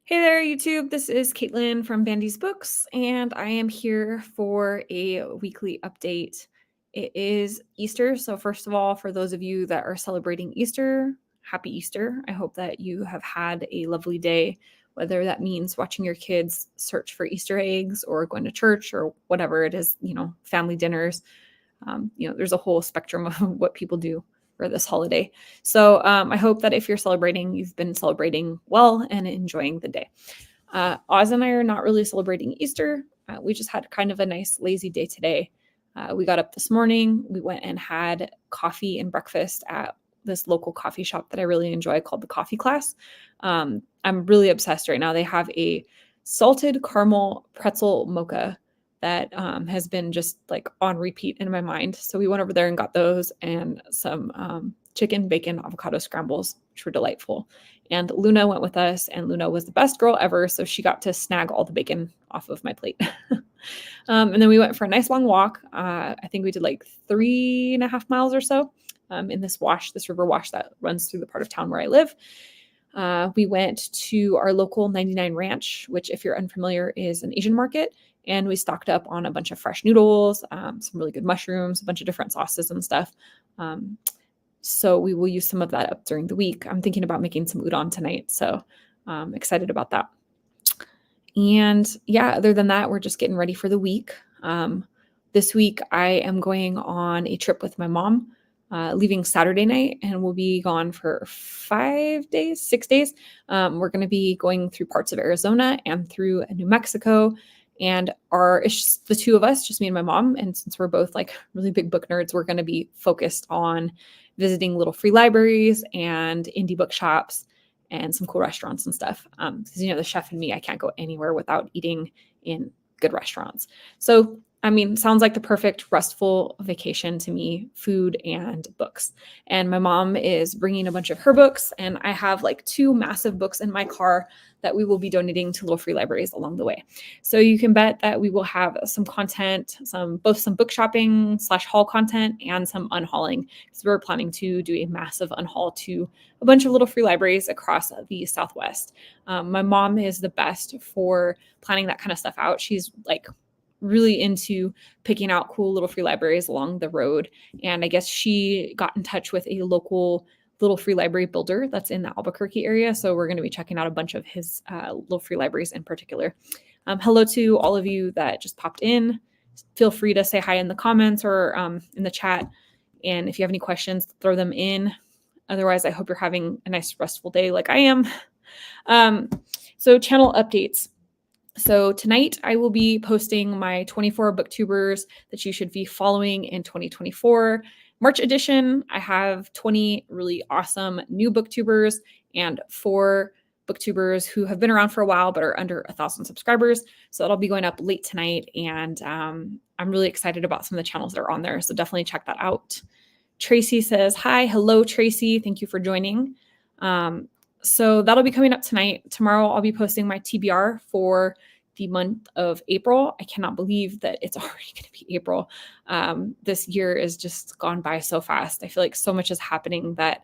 Hey there, YouTube. This is Caitlin from Bandy's Books, and I am here for a weekly update. It is Easter, so first of all, for those of you that are celebrating Easter, happy Easter. I hope that you have had a lovely day, whether that means watching your kids search for Easter eggs or going to church or whatever it is, family dinners. There's a whole spectrum of what people do for this holiday. So I hope that if you're celebrating, you've been celebrating well and enjoying the day. Oz and I are not really celebrating Easter. We just had kind of a nice lazy day today. We got up this morning. We went and had coffee and breakfast at this local coffee shop that I really enjoy called the Coffee Class. I'm really obsessed right now. They have a salted caramel pretzel mocha that has been just like on repeat in my mind. So we went over there and got those and some chicken, bacon, avocado scrambles, which were delightful. And Luna went with us, and Luna was the best girl ever. So she got to snag all the bacon off of my plate. And then we went for a nice long walk. I think we did like 3.5 miles or so in this river wash that runs through the part of town where I live. We went to our local 99 Ranch, which, if you're unfamiliar, is an Asian market. And we stocked up on a bunch of fresh noodles, some really good mushrooms, a bunch of different sauces and stuff. So we will use some of that up during the week. I'm thinking about making some udon tonight, so I'm excited about that. And yeah, other than that, we're just getting ready for the week. This week, I am going on a trip with my mom, leaving Saturday night, and we'll be gone for 6 days. We're going to be going through parts of Arizona and through New Mexico. And it's the two of us, just me and my mom. And since we're both like really big book nerds, we're going to be focused on visiting little free libraries and indie bookshops and some cool restaurants and stuff. Because, the chef and me, I can't go anywhere without eating in good restaurants. So, sounds like the perfect restful vacation to me, food and books. And my mom is bringing a bunch of her books, and I have like 2 massive books in my car that we will be donating to little free libraries along the way. So you can bet that we will have some content, both some book shopping / haul content and some unhauling. So we're planning to do a massive unhaul to a bunch of little free libraries across the Southwest. My mom is the best for planning that kind of stuff out. She's like really into picking out cool little free libraries along the road. And I guess she got in touch with a local little free library builder that's in the Albuquerque area. So we're going to be checking out a bunch of his little free libraries in particular. Hello to all of you that just popped in. Feel free to say hi in the comments or in the chat. And if you have any questions, throw them in. Otherwise, I hope you're having a nice restful day like I am. So channel updates. So tonight I will be posting my 24 booktubers that you should be following in 2024. March edition, I have 20 really awesome new booktubers and 4 booktubers who have been around for a while but are under 1,000 subscribers. So that'll be going up late tonight, and I'm really excited about some of the channels that are on there. So definitely check that out. Tracy says, hi, hello, Tracy. Thank you for joining. So that'll be coming up tonight. Tomorrow, I'll be posting my TBR for the month of April. I cannot believe that it's already going to be April. This year is just gone by so fast. I feel like so much is happening that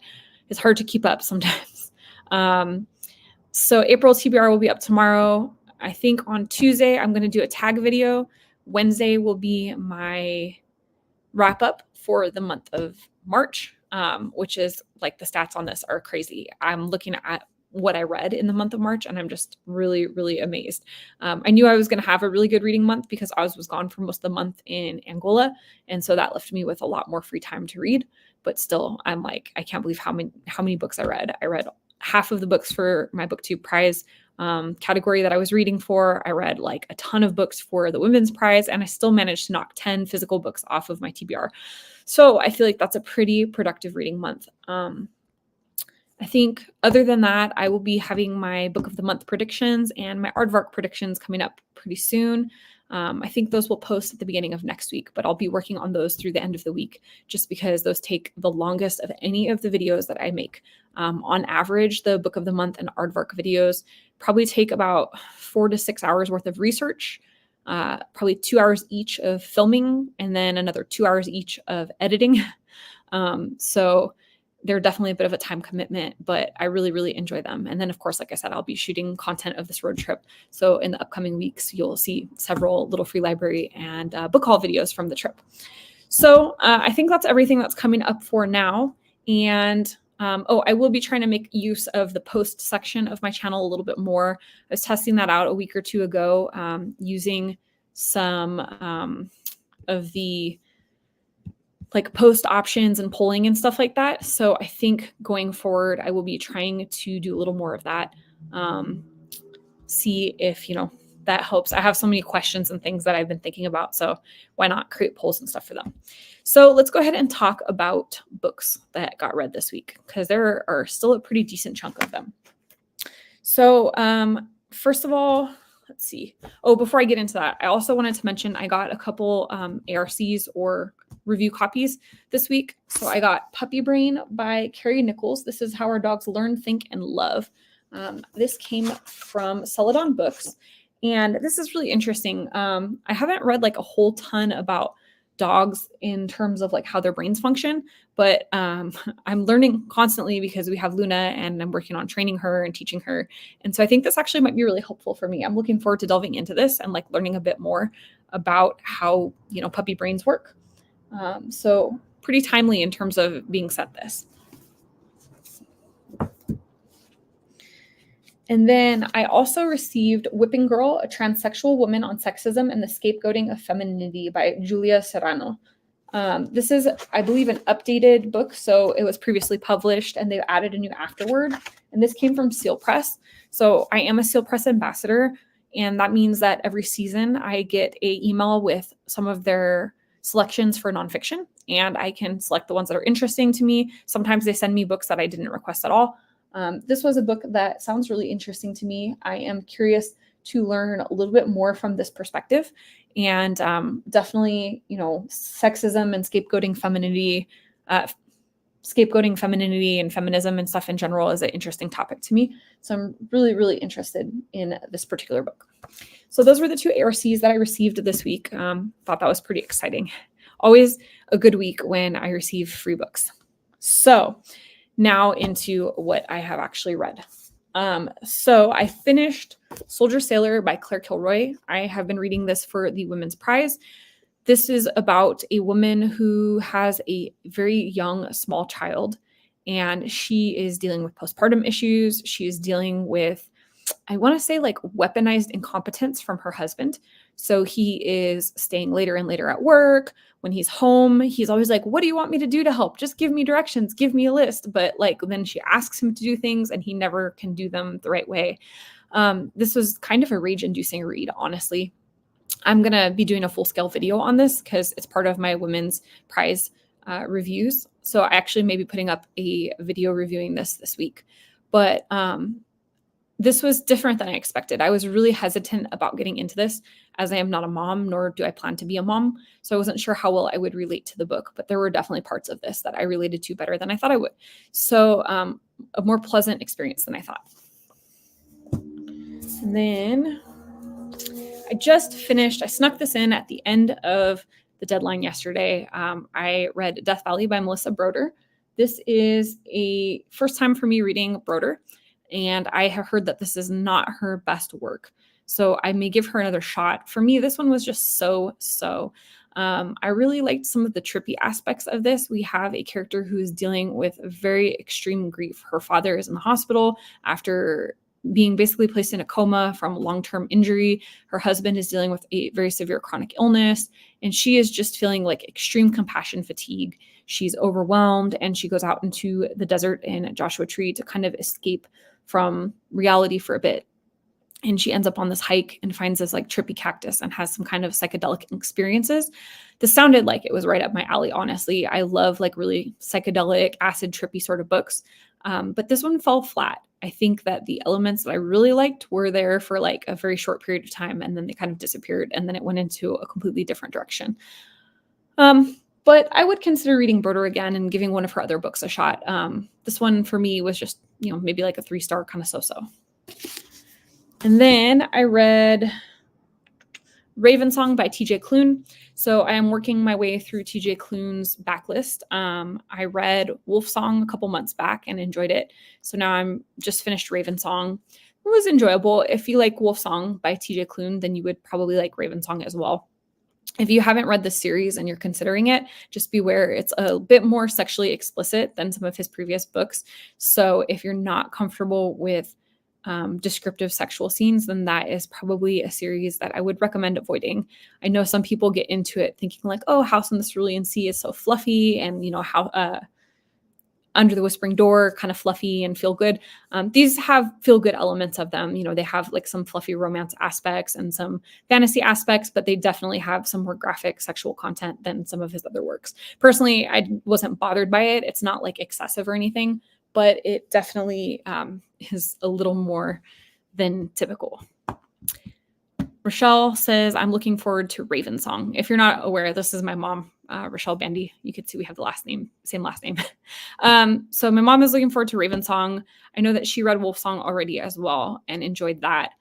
it's hard to keep up sometimes. So April TBR will be up tomorrow. I think on Tuesday, I'm going to do a tag video. Wednesday will be my wrap up for the month of March, which is like the stats on this are crazy. I'm looking at what I read in the month of March, and I'm just really, really amazed. I knew I was going to have a really good reading month because Oz was gone for most of the month in Angola, and so that left me with a lot more free time to read. But still, I'm like, I can't believe how many books I read. I read half of the books for my BookTube prize category that I was reading for. I read like a ton of books for the women's prize, and I still managed to knock 10 physical books off of my TBR. So I feel like that's a pretty productive reading month. I think other than that, I will be having my book of the month predictions and my aardvark predictions coming up pretty soon. I think those will post at the beginning of next week, but I'll be working on those through the end of the week just because those take the longest of any of the videos that I make. On average, the book of the month and aardvark videos probably take about 4 to 6 hours worth of research, probably 2 hours each of filming, and then another 2 hours each of editing. So they're definitely a bit of a time commitment, but I really, really enjoy them. And then, of course, like I said, I'll be shooting content of this road trip. So in the upcoming weeks, you'll see several little free library and book haul videos from the trip. So I think that's everything that's coming up for now. And I will be trying to make use of the post section of my channel a little bit more. I was testing that out a week or two ago using some of the like post options and polling and stuff like that. So I think going forward, I will be trying to do a little more of that. See if, that helps. I have so many questions and things that I've been thinking about. So why not create polls and stuff for them? So let's go ahead and talk about books that got read this week, because there are still a pretty decent chunk of them. So first of all, let's see. Oh, before I get into that, I also wanted to mention I got a couple ARCs or review copies this week. So I got Puppy Brain by Carrie Nichols. This is How Our Dogs Learn, Think, and Love. This came from Celadon Books. And this is really interesting. I haven't read like a whole ton about dogs in terms of like how their brains function, but I'm learning constantly because we have Luna and I'm working on training her and teaching her. And so I think this actually might be really helpful for me. I'm looking forward to delving into this and like learning a bit more about how, puppy brains work. So pretty timely in terms of being sent this. And then I also received Whipping Girl, a Transsexual Woman on Sexism and the Scapegoating of Femininity by Julia Serrano. This is, I believe, an updated book. So it was previously published and they added a new afterword. And this came from Seal Press. So I am a Seal Press ambassador. And that means that every season I get an email with some of their selections for nonfiction. And I can select the ones that are interesting to me. Sometimes they send me books that I didn't request at all. This was a book that sounds really interesting to me. I am curious to learn a little bit more from this perspective. And definitely, sexism and scapegoating femininity and feminism and stuff in general is an interesting topic to me. So I'm really, really interested in this particular book. So those were the two ARCs that I received this week. Thought that was pretty exciting. Always a good week when I receive free books. So now into what I have actually read. So I finished Soldier Sailor by Claire Kilroy. I have been reading this for the Women's Prize. This is about a woman who has a very young, small child, and she is dealing with postpartum issues. She is dealing with, I want to say, like weaponized incompetence from her husband. So he is staying later and later at work. When he's home, he's always like, what do you want me to do to help? Just give me directions, give me a list. But like then she asks him to do things and he never can do them the right way. This was kind of a rage-inducing read, honestly. I'm going to be doing a full-scale video on this because it's part of my Women's Prize reviews. So I actually may be putting up a video reviewing this week. But this was different than I expected. I was really hesitant about getting into this as I am not a mom, nor do I plan to be a mom. So I wasn't sure how well I would relate to the book, but there were definitely parts of this that I related to better than I thought I would. So a more pleasant experience than I thought. And then I just finished, I snuck this in at the end of the deadline yesterday. I read Death Valley by Melissa Broder. This is a first time for me reading Broder. And I have heard that this is not her best work. So I may give her another shot. For me, this one was just so. I really liked some of the trippy aspects of this. We have a character who is dealing with very extreme grief. Her father is in the hospital after being basically placed in a coma from long-term injury. Her husband is dealing with a very severe chronic illness, and she is just feeling like extreme compassion fatigue. She's overwhelmed, and she goes out into the desert in Joshua Tree to kind of escape from reality for a bit. And she ends up on this hike and finds this like trippy cactus and has some kind of psychedelic experiences. This sounded like it was right up my alley, honestly. I love like really psychedelic, acid trippy sort of books. But this one fell flat. I think that the elements that I really liked were there for like a very short period of time, and then they kind of disappeared, and then it went into a completely different direction. But I would consider reading Broder again and giving one of her other books a shot. This one for me was just, maybe like a 3-star kind of so-so. And then I read Ravensong by TJ Klune. So I am working my way through TJ Klune's backlist. I read Wolfsong a couple months back and enjoyed it. So now I'm just finished Ravensong. It was enjoyable. If you like Wolfsong by TJ Klune, then you would probably like Ravensong as well. If you haven't read the series and you're considering it, just beware it's a bit more sexually explicit than some of his previous books. So if you're not comfortable with descriptive sexual scenes, then that is probably a series that I would recommend avoiding. I know some people get into it thinking like, oh, House on the Cerulean Sea is so fluffy, and how Under the Whispering Door kind of fluffy and feel good. These have feel good elements of them. They have like some fluffy romance aspects and some fantasy aspects, but they definitely have some more graphic sexual content than some of his other works. Personally, I wasn't bothered by it. It's not like excessive or anything, but it definitely is a little more than typical. Rochelle says, I'm looking forward to Ravensong. If you're not aware, this is my mom, Rochelle Bandy. You could see we have the same last name. So my mom is looking forward to Ravensong. I know that she read Wolfsong already as well and enjoyed that.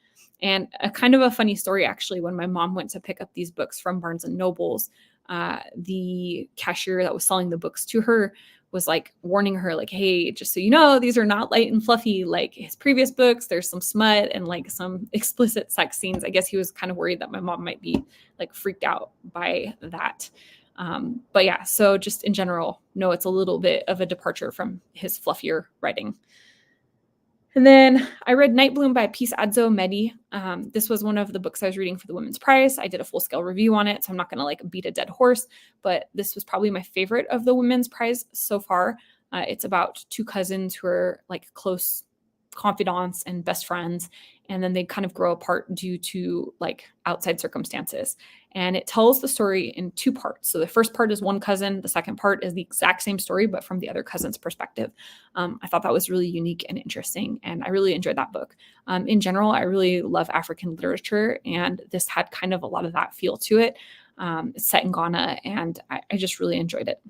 And a kind of a funny story, actually, when my mom went to pick up these books from Barnes and Nobles, the cashier that was selling the books to her was like warning her, like, hey, just so you know, these are not light and fluffy like his previous books. There's some smut and like some explicit sex scenes. I guess he was kind of worried that my mom might be like freaked out by that. But yeah, so just in general, no, it's a little bit of a departure from his fluffier writing. And then I read Nightbloom by Peace Adzo Mehdi. This was one of the books I was reading for the Women's Prize. I did a full-scale review on it, so I'm not going to like beat a dead horse, but this was probably my favorite of the Women's Prize so far. It's about two cousins who are like close confidants and best friends, and then they kind of grow apart due to like outside circumstances. And it tells the story in two parts. So the first part is one cousin. The second part is the exact same story, but from the other cousin's perspective. I thought that was really unique and interesting, and I really enjoyed that book. In general, I really love African literature, and this had kind of a lot of that feel to it. It's set in Ghana, and I just really enjoyed it.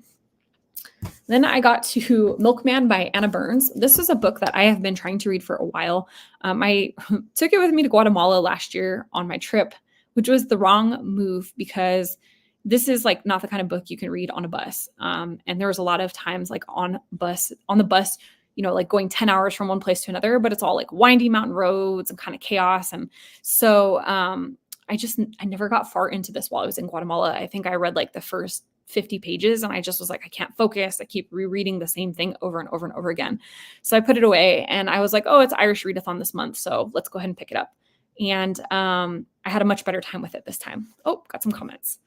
Then I got to Milkman by Anna Burns. This is a book that I have been trying to read for a while. I took it with me to Guatemala last year on my trip, which was the wrong move because this is like not the kind of book you can read on a bus. And there was a lot of times like on the bus, like going 10 hours from one place to another, but it's all like windy mountain roads and kind of chaos. And so I never got far into this while I was in Guatemala. I think I read like the first 50 pages and I just was like, I can't focus. I keep rereading the same thing over and over and over again. So I put it away and I was like, oh, it's Irish Readathon this month, so let's go ahead and pick it up. And I had a much better time with it this time. Oh, got some comments.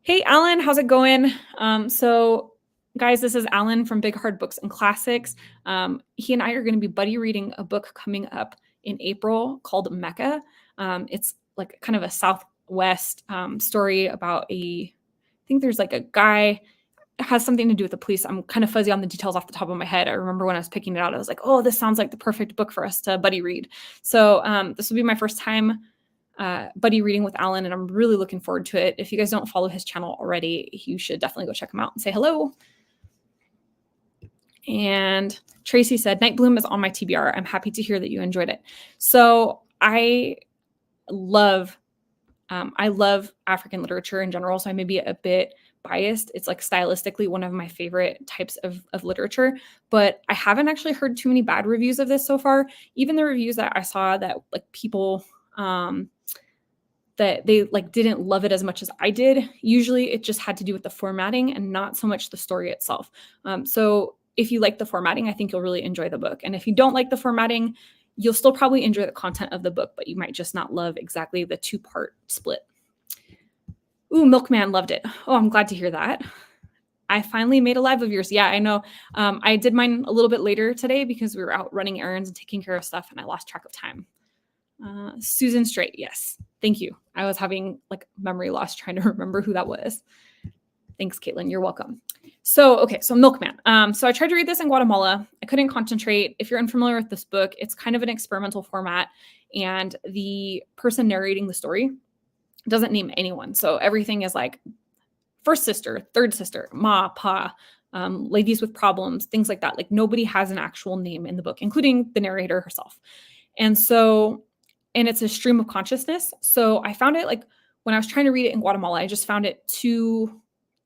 Hey, Alan, how's it going? So guys, this is Alan from Big Hard Books and Classics. He and I are going to be buddy reading a book coming up in April called Mecca. It's like kind of a Southwest story about I think there's like a guy, it has something to do with the police. I'm kind of fuzzy on the details off the top of my head. I remember when I was picking it out, I was like, oh, this sounds like the perfect book for us to buddy read. So this will be my first time buddy reading with Alan, and I'm really looking forward to it. If you guys don't follow his channel already, you should definitely go check him out and say hello. And Tracy said, Nightbloom is on my TBR. I'm happy to hear that you enjoyed it. So I love African literature in general, so I may be a bit biased. It's like stylistically one of my favorite types of literature, but I haven't actually heard too many bad reviews of this so far. Even the reviews that I saw that like people that they like didn't love it as much as I did, usually it just had to do with the formatting and not so much the story itself. So if you like the formatting, I think you'll really enjoy the book. And if you don't like the formatting, you'll still probably enjoy the content of the book, but you might just not love exactly the two-part split. Ooh, Milkman loved it. Oh, I'm glad to hear that. I finally made a live of yours. Yeah, I know. I did mine a little bit later today because we were out running errands and taking care of stuff, and I lost track of time. Susan Straight, yes. Thank you. I was having like memory loss trying to remember who that was. Thanks, Caitlin. You're welcome. So Milkman. So I tried to read this in Guatemala. I couldn't concentrate. If you're unfamiliar with this book, it's kind of an experimental format, and the person narrating the story doesn't name anyone. So everything is like first sister, third sister, ma, pa, ladies with problems, things like that. Like nobody has an actual name in the book, including the narrator herself. And so and it's a stream of consciousness. So I found it like when I was trying to read it in Guatemala, I just found it too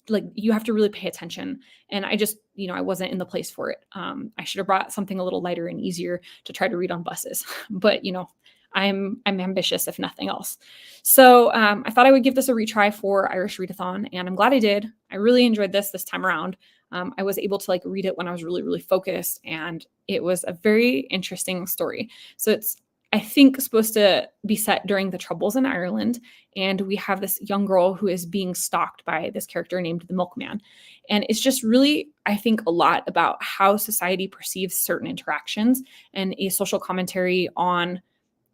like you have to really pay attention. And I just, I wasn't in the place for it. I should have brought something a little lighter and easier to try to read on buses. But I'm ambitious if nothing else. So I thought I would give this a retry for Irish Readathon, and I'm glad I did. I really enjoyed this time around. I was able to like read it when I was really, really focused, and it was a very interesting story. So it's, I think, supposed to be set during the Troubles in Ireland. And we have this young girl who is being stalked by this character named the Milkman. And it's just really, I think, a lot about how society perceives certain interactions and a social commentary on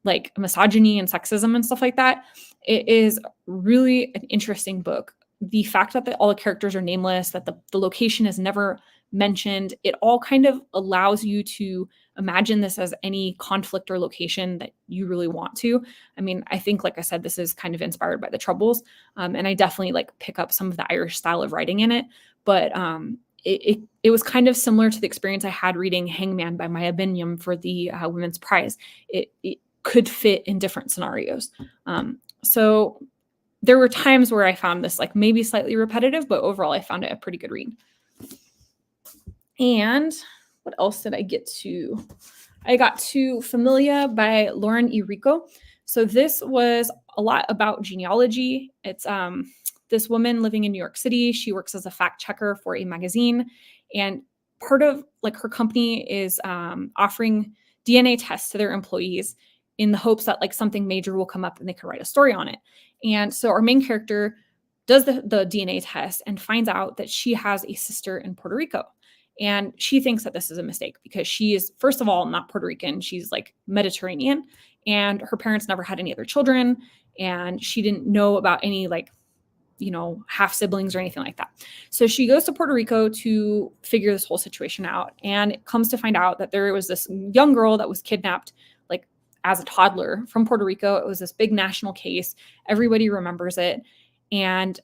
like misogyny and sexism and stuff like that. It is really an interesting book. The fact that all the characters are nameless, that the location is never mentioned, it all kind of allows you to imagine this as any conflict or location that you really want to. I mean, I think, like I said, this is kind of inspired by the Troubles, and I definitely like pick up some of the Irish style of writing in it. But it was kind of similar to the experience I had reading Hangman by Maya Binyam for the Women's Prize. It could fit in different scenarios. So there were times where I found this like maybe slightly repetitive, but overall I found it a pretty good read. And what else did I get to? I got to Familia by Lauren E. Rico. So this was a lot about genealogy. It's this woman living in New York City. She works as a fact checker for a magazine, and part of like her company is offering DNA tests to their employees in the hopes that like something major will come up and they can write a story on it. And so our main character does the DNA test and finds out that she has a sister in Puerto Rico. And she thinks that this is a mistake because she is, first of all, not Puerto Rican. She's like Mediterranean, and her parents never had any other children. And she didn't know about any like, half siblings or anything like that. So she goes to Puerto Rico to figure this whole situation out. And it comes to find out that there was this young girl that was kidnapped like as a toddler from Puerto Rico. It was this big national case. Everybody remembers it. And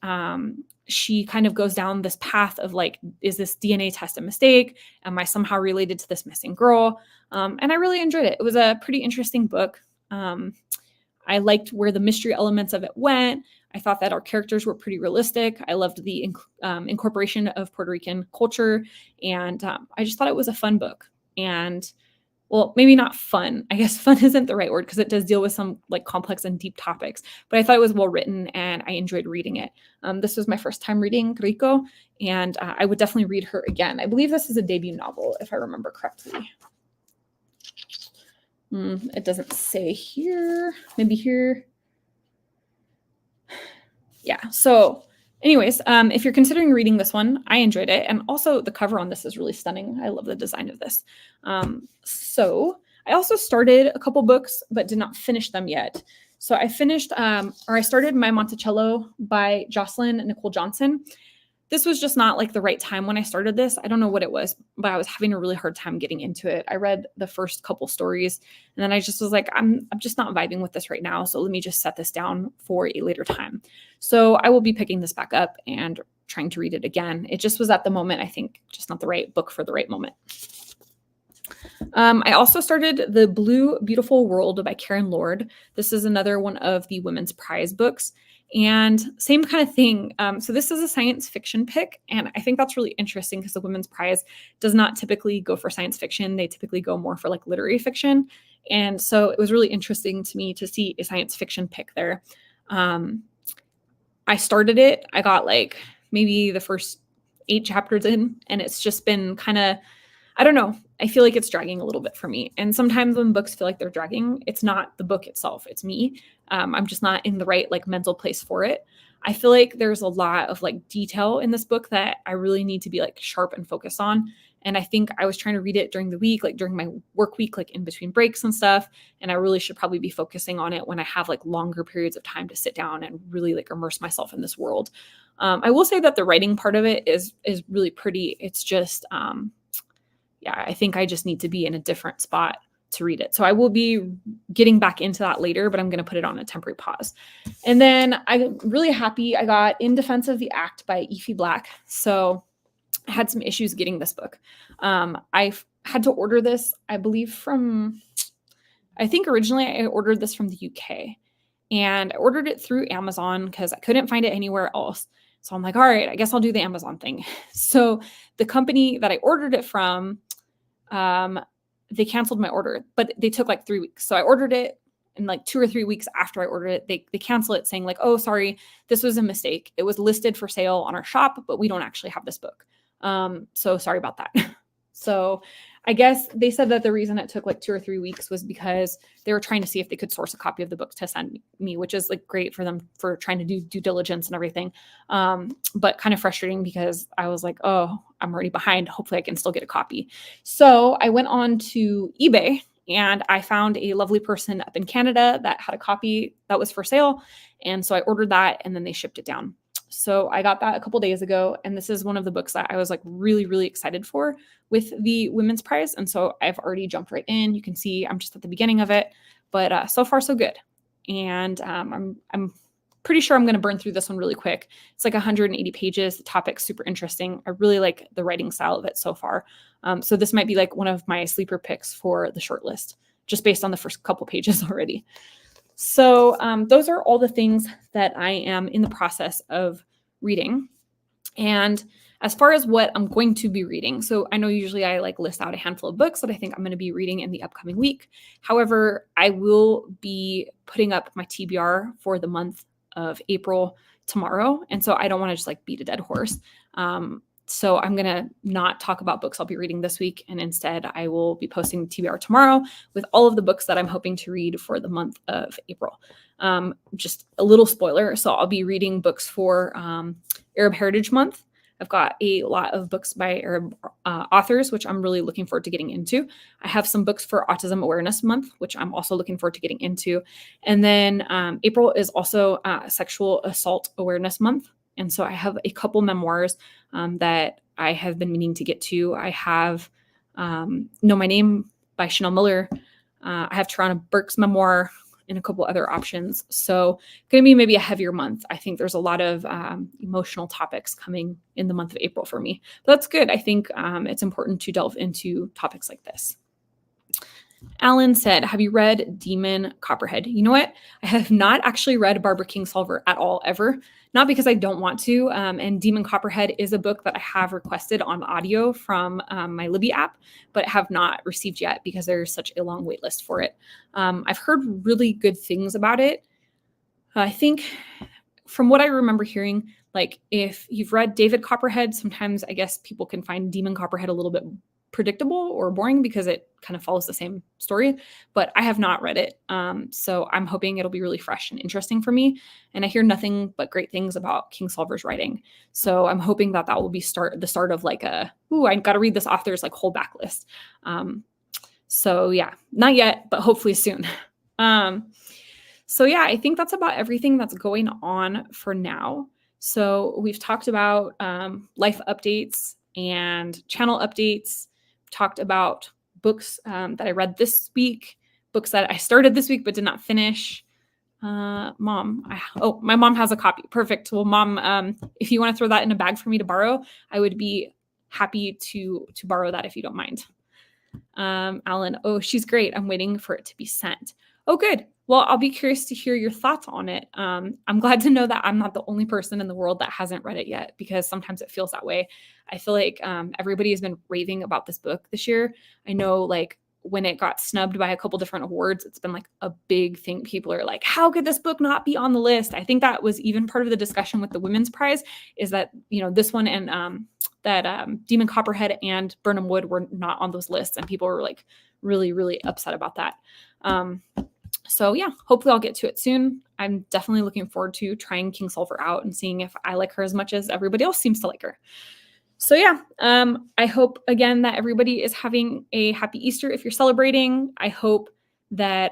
she kind of goes down this path of like, is this DNA test a mistake? Am I somehow related to this missing girl? And I really enjoyed it. It was a pretty interesting book. I liked where the mystery elements of it went. I thought that our characters were pretty realistic. I loved the incorporation of Puerto Rican culture. And I just thought it was a fun book. And well, maybe not fun. I guess fun isn't the right word because it does deal with some like complex and deep topics, but I thought it was well written and I enjoyed reading it. This was my first time reading Rico, and I would definitely read her again. I believe this is a debut novel, if I remember correctly. It doesn't say here. Maybe here. Yeah. So anyways, if you're considering reading this one, I enjoyed it. And also the cover on this is really stunning. I love the design of this. So I also started a couple books, but did not finish them yet. So I finished, I started My Monticello by Jocelyn Nicole Johnson. This was just not like the right time when I started this. I don't know what it was, but I was having a really hard time getting into it. I read the first couple stories and then I just was like, I'm just not vibing with this right now. So let me just set this down for a later time. So I will be picking this back up and trying to read it again. It just was at the moment, I think, just not the right book for the right moment. I also started The Blue Beautiful World by Karen Lord. This is another one of the Women's Prize books. And same kind of thing. So this is a science fiction pick. And I think that's really interesting because the Women's Prize does not typically go for science fiction. They typically go more for like literary fiction. And so it was really interesting to me to see a science fiction pick there. I started it. I got like maybe the first 8 chapters in, and it's just been kind of, I don't know. I feel like it's dragging a little bit for me. And sometimes when books feel like they're dragging, it's not the book itself, it's me. I'm just not in the right like mental place for it. I feel like there's a lot of like detail in this book that I really need to be like sharp and focused on. And I think I was trying to read it during the week, like during my work week, like in between breaks and stuff. And I really should probably be focusing on it when I have like longer periods of time to sit down and really like immerse myself in this world. I will say that the writing part of it is really pretty. It's just, yeah, I think I just need to be in a different spot to read it. So I will be getting back into that later, but I'm going to put it on a temporary pause. And then I'm really happy I got In Defense of the Act by Effie Black. So I had some issues getting this book. I had to order this, I believe I think originally I ordered this from the UK, and I ordered it through Amazon because I couldn't find it anywhere else. So I'm like, all right, I guess I'll do the Amazon thing. So the company that I ordered it from, um, they canceled my order, but they took like 3 weeks. So I ordered it, and like 2 or 3 weeks after I ordered it, they cancel it saying like, oh, sorry, this was a mistake. It was listed for sale on our shop, but we don't actually have this book. So sorry about that. So I guess they said that the reason it took like 2 or 3 weeks was because they were trying to see if they could source a copy of the book to send me, which is like great for them for trying to do due diligence and everything. But kind of frustrating because I was like, oh, I'm already behind. Hopefully I can still get a copy. So I went on to eBay and I found a lovely person up in Canada that had a copy that was for sale. And so I ordered that and then they shipped it down. So I got that a couple days ago, and this is one of the books that I was like really, really excited for with the Women's Prize. And so I've already jumped right in. You can see I'm just at the beginning of it, but so far so good. And I'm pretty sure I'm going to burn through this one really quick. It's like 180 pages. The topic's super interesting. I really like the writing style of it so far. So this might be like one of my sleeper picks for the shortlist, just based on the first couple pages already. So those are all the things that I am in the process of reading. And as far as what I'm going to be reading, so I know usually I like list out a handful of books that I think I'm going to be reading in the upcoming week. However, I will be putting up my TBR for the month of April tomorrow. And so I don't want to just like beat a dead horse. So I'm going to not talk about books I'll be reading this week. And instead, I will be posting TBR tomorrow with all of the books that I'm hoping to read for the month of April. Just a little spoiler. So I'll be reading books for Arab Heritage Month. I've got a lot of books by Arab authors, which I'm really looking forward to getting into. I have some books for Autism Awareness Month, which I'm also looking forward to getting into. And then April is also Sexual Assault Awareness Month. And so I have a couple memoirs that I have been meaning to get to. I have Know My Name by Chanel Miller. I have Tarana Burke's memoir and a couple other options. So going to be maybe a heavier month. I think there's a lot of emotional topics coming in the month of April for me. But that's good. I think it's important to delve into topics like this. Alan said, have you read Demon Copperhead? You know what? I have not actually read Barbara Kingsolver at all, ever. Not because I don't want to. And Demon Copperhead is a book that I have requested on audio from my Libby app, but have not received yet because there's such a long wait list for it. I've heard really good things about it. I think from what I remember hearing, like if you've read David Copperhead, sometimes I guess people can find Demon Copperhead a little bit predictable or boring because it kind of follows the same story, but I have not read it. So I'm hoping it'll be really fresh and interesting for me. And I hear nothing but great things about Kingsolver's writing. So I'm hoping that will be the start of like I got to read this author's like whole backlist. So yeah, not yet, but hopefully soon. So yeah, I think that's about everything that's going on for now. So we've talked about life updates and channel updates, talked about books that I read this week, books that I started this week but did not finish. My mom has a copy. Perfect. Well, Mom, if you want to throw that in a bag for me to borrow, I would be happy to borrow that if you don't mind. Alan, oh, she's great. I'm waiting for it to be sent. Oh, good. Well, I'll be curious to hear your thoughts on it. I'm glad to know that I'm not the only person in the world that hasn't read it yet, because sometimes it feels that way. I feel like everybody has been raving about this book this year. I know like when it got snubbed by a couple different awards, it's been like a big thing. People are like, how could this book not be on the list? I think that was even part of the discussion with the Women's Prize, is that, this one and Demon Copperhead and Birnam Wood were not on those lists, and people were like really, really upset about that. So yeah, hopefully I'll get to it soon. I'm definitely looking forward to trying Kingsolver out and seeing if I like her as much as everybody else seems to like her. So yeah, I hope again that everybody is having a happy Easter if you're celebrating. I hope that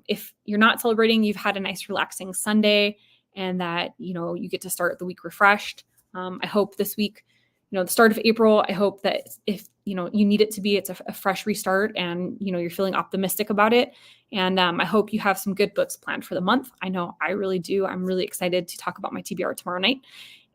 if you're not celebrating, you've had a nice relaxing Sunday and that, you get to start the week refreshed. I hope this week, the start of April, I hope that if, you need it to be, it's a fresh restart and, you're feeling optimistic about it. And I hope you have some good books planned for the month. I know I really do. I'm really excited to talk about my TBR tomorrow night.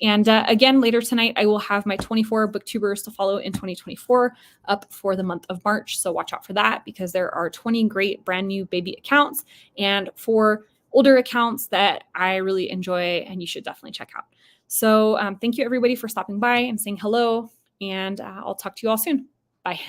And again, later tonight, I will have my 24 booktubers to follow in 2024 up for the month of March. So watch out for that because there are 20 great brand new baby accounts and 4 older accounts that I really enjoy and you should definitely check out. So thank you everybody for stopping by and saying hello. And I'll talk to you all soon. Bye.